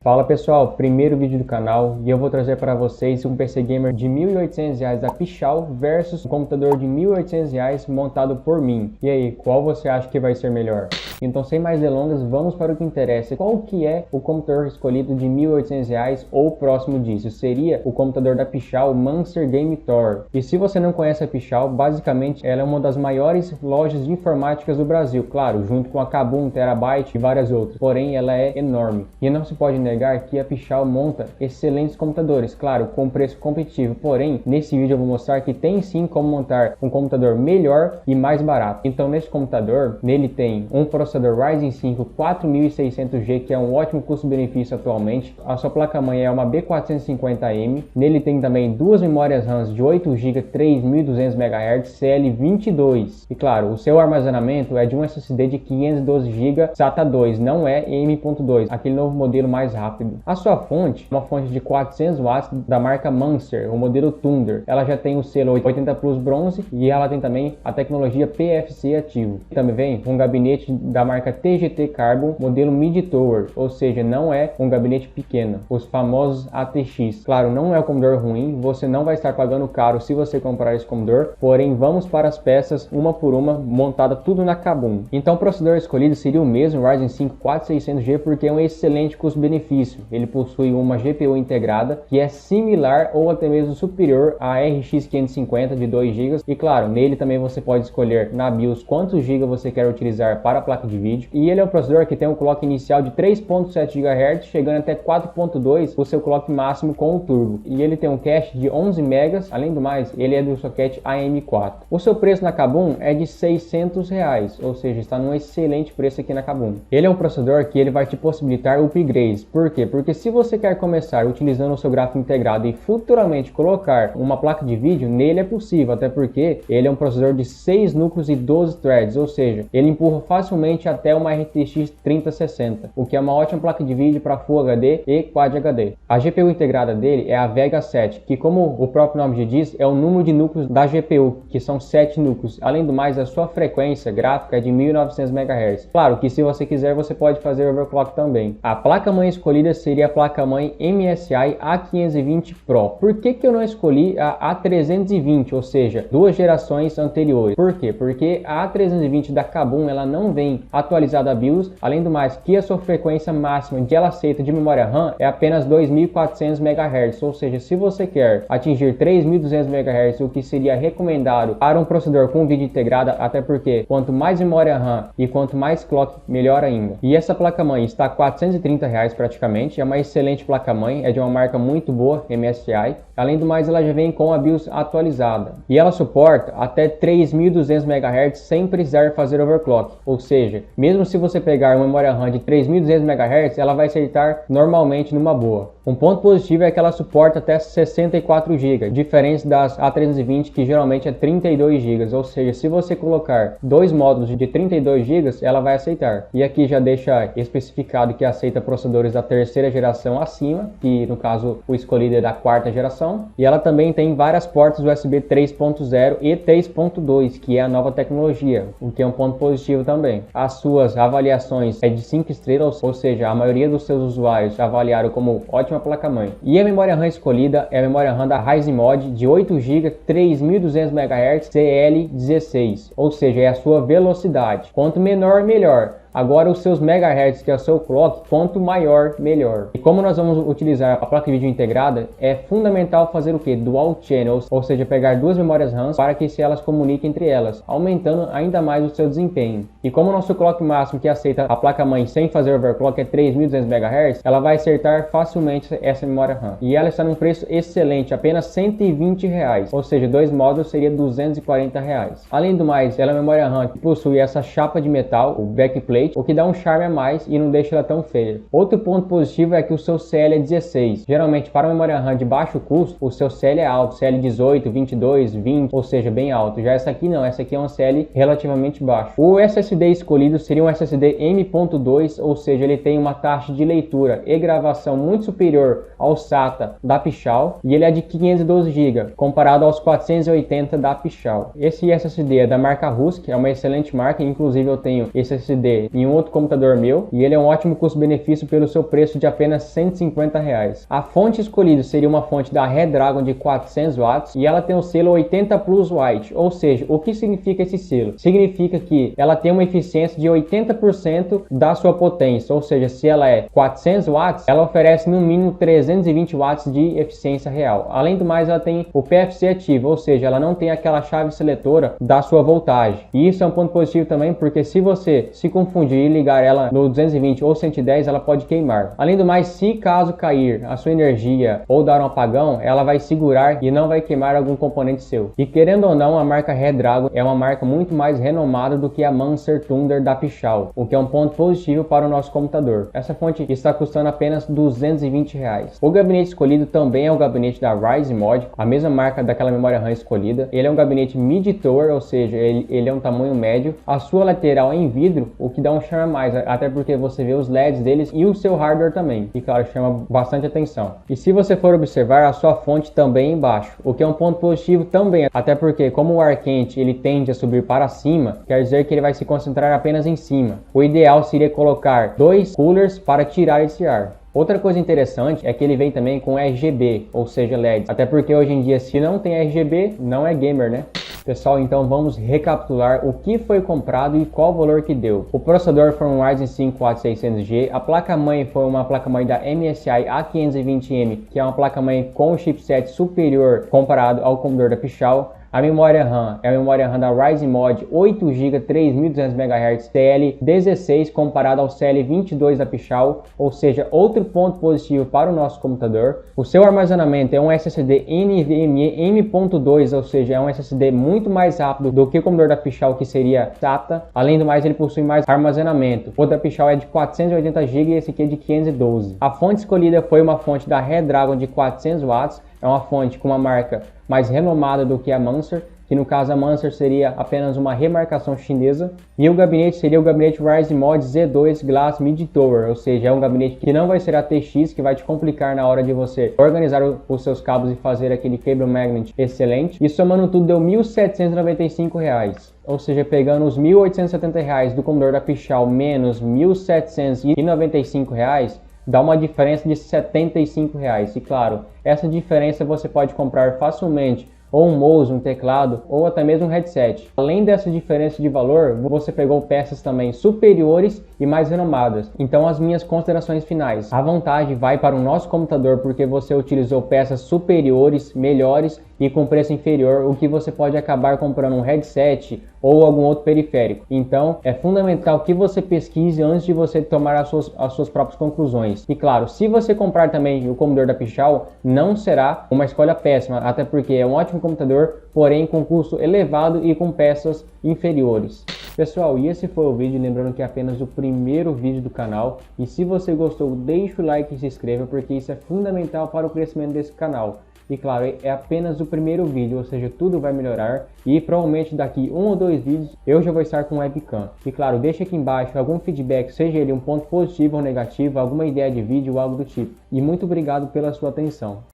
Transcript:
Fala pessoal, primeiro vídeo do canal e eu vou trazer para vocês um PC Gamer de R$ 1.800 da Pichau versus um computador de R$ 1.800 montado por mim. E aí, qual você acha que vai ser melhor? Então, sem mais delongas, vamos para o que interessa. Qual que é o computador escolhido de R$ 1.800 ou próximo disso? Seria o computador da Pichau Mancer Game Tor. E se você não conhece a Pichau, basicamente ela é uma das maiores lojas de informáticas do Brasil, claro, junto com a Kabum, Terabyte e várias outras. Porém, ela é enorme. E não se pode negar que a Pichau monta excelentes computadores, claro, com preço competitivo. Porém, nesse vídeo eu vou mostrar que tem sim como montar um computador melhor e mais barato. Então, nesse computador, nele tem um processador Ryzen 5 4600G, que é um ótimo custo-benefício atualmente. A sua placa-mãe é uma B450M. Nele tem também duas memórias RAM de 8GB 3200 MHz CL22. E claro, o seu armazenamento é de um SSD de 512GB SATA 2, não é M.2, aquele novo modelo mais rápido. A sua fonte é uma fonte de 400 watts da marca Mancer, o modelo Thunder. Ela já tem o selo 80 Plus bronze e ela tem também a tecnologia PFC ativo. Também vem um gabinete da marca TGT Carbon, modelo Mid Tower, ou seja, não é um gabinete pequeno, os famosos ATX. Claro, não é um computador ruim, você não vai estar pagando caro se você comprar esse computador, porém vamos para as peças uma por uma, montada tudo na Kabum. Então o processador escolhido seria o mesmo, Ryzen 5 4600G, porque é um excelente custo-benefício. Ele possui uma GPU integrada que é similar ou até mesmo superior à RX 550 de 2GB, e claro, nele também você pode escolher na BIOS quantos GB você quer utilizar para a placa de vídeo, e ele é um processador que tem um clock inicial de 3.7 GHz, chegando até 4.2 o seu clock máximo com o turbo, e ele tem um cache de 11 MB, além do mais, ele é do socket AM4. O seu preço na Kabum é de R$600, ou seja, está num excelente preço aqui na Kabum. Ele é um processador que ele vai te possibilitar upgrades. Por quê? Porque se você quer começar utilizando o seu gráfico integrado e futuramente colocar uma placa de vídeo, nele é possível, até porque ele é um processador de 6 núcleos e 12 threads, ou seja, ele empurra facilmente até uma RTX 3060, o que é uma ótima placa de vídeo para Full HD e Quad HD. A GPU integrada dele é a Vega 7, que, como o próprio nome já diz, é o número de núcleos da GPU, que são 7 núcleos. Além do mais, a sua frequência gráfica é de 1900 MHz. Claro que se você quiser, você pode fazer overclock também. A placa-mãe escolhida seria a placa-mãe MSI A520 Pro. Por que eu não escolhi a A320, ou seja, duas gerações anteriores? Por quê? Porque a A320 da Kabum, ela não vem atualizada a BIOS, além do mais que a sua frequência máxima que ela aceita de memória RAM é apenas 2400 MHz, ou seja, se você quer atingir 3200 MHz, o que seria recomendado para um processador com vídeo integrado, até porque quanto mais memória RAM e quanto mais clock, melhor ainda. E essa placa-mãe está a R$430 praticamente, é uma excelente placa-mãe, é de uma marca muito boa, MSI. Além do mais, ela já vem com a BIOS atualizada. E ela suporta até 3200 MHz sem precisar fazer overclock. Ou seja, mesmo se você pegar uma memória RAM de 3200 MHz, ela vai acertar normalmente numa boa. Um ponto positivo é que ela suporta até 64 GB, diferente das A320 que geralmente é 32 GB. Ou seja, se você colocar dois módulos de 32 GB, ela vai aceitar. E aqui já deixa especificado que aceita processadores da terceira geração acima, que no caso o escolhido é da quarta geração. E ela também tem várias portas USB 3.0 e 3.2, que é a nova tecnologia, o que é um ponto positivo também. As suas avaliações é de 5 estrelas, ou seja, a maioria dos seus usuários avaliaram como ótima placa-mãe. E a memória RAM escolhida é a memória RAM da Ryzen Mod de 8GB 3200 MHz CL16, ou seja, é a sua velocidade. Quanto menor, melhor. Agora os seus megahertz, que é o seu clock, quanto maior, melhor. E como nós vamos utilizar a placa de vídeo integrada, é fundamental fazer o que? Dual channel, ou seja, pegar duas memórias RAM para que elas comuniquem entre elas, aumentando ainda mais o seu desempenho. E como o nosso clock máximo que aceita a placa-mãe sem fazer overclock é 3200 MHz, ela vai acertar facilmente essa memória RAM. E ela está num preço excelente, apenas R$120, ou seja, dois módulos seria R$240. Além do mais, ela é uma memória RAM que possui essa chapa de metal, o backplate, o que dá um charme a mais e não deixa ela tão feia. Outro ponto positivo é que o seu CL é 16. Geralmente, para uma memória RAM de baixo custo, o seu CL é alto, CL 18, 22, 20, ou seja, bem alto. Já essa aqui não, essa aqui é um CL relativamente baixo. O SSD escolhido seria um SSD M.2, ou seja, ele tem uma taxa de leitura e gravação muito superior ao SATA da Pichau, e ele é de 512 GB, comparado aos 480 da Pichau. Esse SSD é da marca Rusk, é uma excelente marca, inclusive eu tenho esse SSD em um outro computador meu e ele é um ótimo custo-benefício pelo seu preço de apenas R$150. A fonte escolhida seria uma fonte da Redragon de 400 watts e ela tem o selo 80 Plus White, ou seja, o que significa esse selo? Significa que ela tem uma eficiência de 80% da sua potência, ou seja, se ela é 400 watts, ela oferece no mínimo 320 watts de eficiência real. Além do mais, ela tem o PFC ativo, ou seja, ela não tem aquela chave seletora da sua voltagem. E isso é um ponto positivo também, porque se você se confundir e ligar ela no 220 ou 110, ela pode queimar. Além do mais, se caso cair a sua energia ou dar um apagão, ela vai segurar e não vai queimar algum componente seu. E querendo ou não, a marca Redragon é uma marca muito mais renomada do que a Mancer Thunder da Pichau, o que é um ponto positivo para o nosso computador. Essa fonte está custando apenas R$220. O gabinete escolhido também é o gabinete da Ryzen Mod, a mesma marca daquela memória RAM escolhida. Ele é um gabinete mid-tower, ou seja, ele é um tamanho médio. A sua lateral é em vidro, o que dá um charme a mais, até porque você vê os LEDs deles e o seu hardware também, e claro, chama bastante atenção. E se você for observar, a sua fonte também é embaixo, o que é um ponto positivo também, até porque como o ar quente ele tende a subir para cima, quer dizer que ele vai se concentrar apenas em cima. O ideal seria colocar 2 coolers para tirar esse ar. Outra coisa interessante é que ele vem também com RGB, ou seja, LED. Até porque hoje em dia, se não tem RGB, não é gamer, né? Pessoal, então vamos recapitular o que foi comprado e qual o valor que deu. O processador foi um Ryzen 5 4600G, a placa-mãe foi uma placa-mãe da MSI A520M, que é uma placa-mãe com chipset superior comparado ao computador da Pichau. A memória RAM é a memória RAM da Ryzen Mod 8GB 3200 MHz CL16 comparado ao CL22 da Pichau, ou seja, outro ponto positivo para o nosso computador. O seu armazenamento é um SSD NVMe M.2, ou seja, é um SSD muito mais rápido do que o computador da Pichau, que seria SATA. Além do mais, ele possui mais armazenamento. O da Pichau é de 480GB e esse aqui é de 512. A fonte escolhida foi uma fonte da Redragon de 400 watts. É uma fonte com uma marca mais renomada do que a Mancer, que no caso a Mancer seria apenas uma remarcação chinesa. E o gabinete seria o gabinete Ryzen Mod Z2 Glass Mid Tower, ou seja, é um gabinete que não vai ser ATX, que vai te complicar na hora de você organizar os seus cabos e fazer aquele cable magnet excelente. E somando tudo deu R$ 1.795. Ou seja, pegando os R$ 1.870 do computador da Pichau menos R$ 1.795, dá uma diferença de R$ 75. E claro, essa diferença você pode comprar facilmente ou um mouse, um teclado ou até mesmo um headset. Além dessa diferença de valor, você pegou peças também superiores e mais renomadas. Então as minhas considerações finais. A vantagem vai para o nosso computador porque você utilizou peças superiores, melhores e com preço inferior, o que você pode acabar comprando um headset ou algum outro periférico. Então é fundamental que você pesquise antes de você tomar as suas próprias conclusões. E claro, se você comprar também o computador da Pichau, não será uma escolha péssima, até porque é um ótimo computador, porém com custo elevado e com peças inferiores. Pessoal, e esse foi o vídeo, lembrando que é apenas o primeiro vídeo do canal, e se você gostou, deixe o like e se inscreva, porque isso é fundamental para o crescimento desse canal. E claro, é apenas o primeiro vídeo, ou seja, tudo vai melhorar e provavelmente daqui 1 ou 2 vídeos eu já vou estar com webcam. E claro, deixa aqui embaixo algum feedback, seja ele um ponto positivo ou negativo, alguma ideia de vídeo ou algo do tipo. E muito obrigado pela sua atenção.